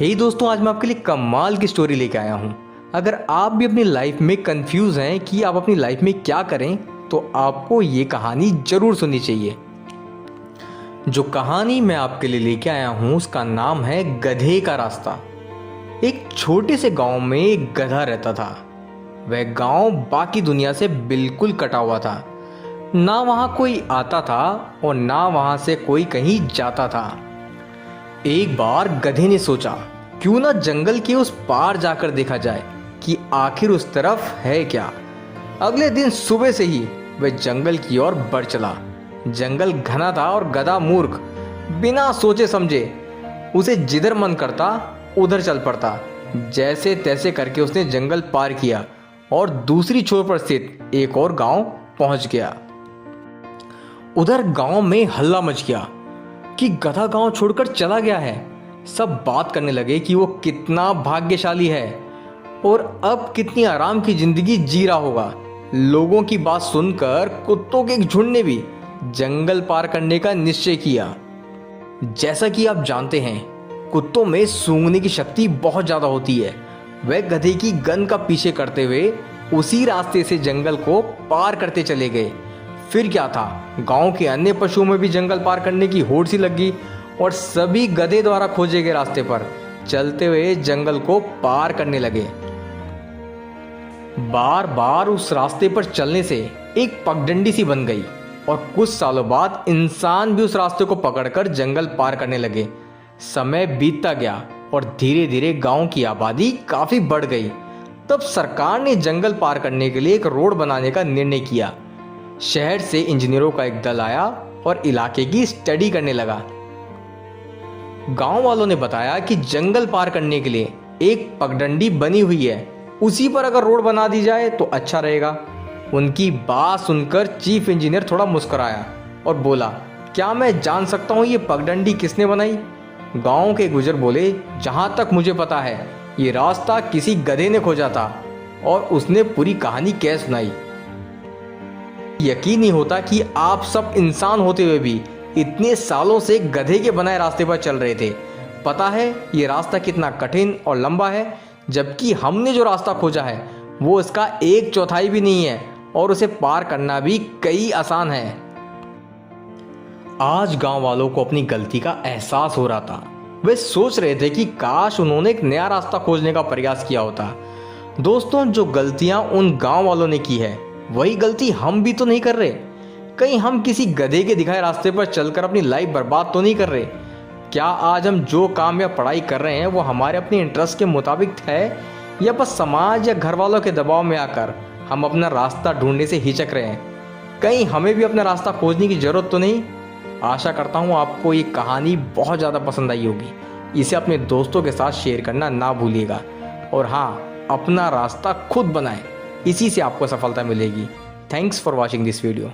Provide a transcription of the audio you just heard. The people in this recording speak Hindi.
हे दोस्तों, आज मैं आपके लिए कमाल की स्टोरी लेके आया हूँ। अगर आप भी अपनी लाइफ में कंफ्यूज हैं कि आप अपनी लाइफ में क्या करें, तो आपको ये कहानी जरूर सुननी चाहिए। जो कहानी मैं आपके लिए लेके आया हूँ उसका नाम है गधे का रास्ता। एक छोटे से गांव में एक गधा रहता था। वह गांव बाकी दुनिया से बिल्कुल कटा हुआ था। ना वहाँ कोई आता था और ना वहाँ से कोई कहीं जाता था। एक बार गधे ने सोचा, क्यों ना जंगल के उस पार जाकर देखा जाए कि आखिर उस तरफ है क्या। अगले दिन सुबह से ही वह जंगल की ओर बढ़ चला। जंगल घना था और गधा मूर्ख बिना सोचे समझे उसे जिधर मन करता उधर चल पड़ता। जैसे तैसे करके उसने जंगल पार किया और दूसरी छोर पर स्थित एक और गांव पहुंच गया। उधर गांव में हल्ला मच गया कि गधा गांव छोड़कर चला गया है। सब बात करने लगे कि वो कितना भाग्यशाली है और अब कितनी आराम की जिंदगी जी रहा होगा। लोगों की बात सुनकर कुत्तों के एक झुंड ने भी जंगल पार करने का निश्चय किया। जैसा कि आप जानते हैं, कुत्तों में सूंघने की शक्ति बहुत ज्यादा होती है। वह गधे की गंध का पीछे करते हुए उसी रास्ते से जंगल को पार करते चले गए। फिर क्या था, गांव के अन्य पशुओं में भी जंगल पार करने की होड़ सी लगी और सभी गधे द्वारा खोजे गए रास्ते पर चलते हुए जंगल को पार करने लगे। बार बार उस रास्ते पर चलने से एक पगडंडी सी बन गई और कुछ सालों बाद इंसान भी उस रास्ते को पकड़कर जंगल पार करने लगे। समय बीतता गया और धीरे धीरे गांव की आबादी काफी बढ़ गई। तब सरकार ने जंगल पार करने के लिए एक रोड बनाने का निर्णय किया। शहर से इंजीनियरों का एक दल आया और इलाके की स्टडी करने लगा। गांव वालों ने बताया कि जंगल पार करने के लिए एक पगडंडी बनी हुई है, उसी पर अगर रोड बना दी जाए तो अच्छा रहेगा। उनकी बात सुनकर चीफ इंजीनियर थोड़ा मुस्कुराया और बोला, क्या मैं जान सकता हूं ये पगडंडी किसने बनाई? गांव के गुजर बोले, जहां तक मुझे पता है ये रास्ता किसी गधे ने खोजा था और उसने पूरी कहानी कह सुनाई। यकीन नहीं होता कि आप सब इंसान होते हुए भी इतने सालों से गधे के बनाए रास्ते पर चल रहे थे। पता है ये रास्ता कितना कठिन और लंबा है, जबकि हमने जो रास्ता खोजा है वो इसका 1/4 भी नहीं है और उसे पार करना भी कई आसान है। आज गांव वालों को अपनी गलती का एहसास हो रहा था। वे सोच रहे थे कि काश उन्होंने एक नया रास्ता खोजने का प्रयास किया होता। दोस्तों, जो गलतियां उन गांव वालों ने की है वही गलती हम भी तो नहीं कर रहे। कहीं हम किसी गधे के दिखाए रास्ते पर चलकर अपनी लाइफ बर्बाद तो नहीं कर रहे? क्या आज हम जो काम या पढ़ाई कर रहे हैं वो हमारे अपने इंटरेस्ट के मुताबिक है, या बस समाज या घर वालों के दबाव में आकर हम अपना रास्ता ढूंढने से हिचक रहे हैं? कहीं हमें भी अपना रास्ता खोजने की जरूरत तो नहीं? आशा करता हूँ आपको ये कहानी बहुत ज़्यादा पसंद आई होगी। इसे अपने दोस्तों के साथ शेयर करना ना भूलिएगा और हाँ, अपना रास्ता खुद बनाएं, इसी से आपको सफलता मिलेगी। Thanks for watching this video.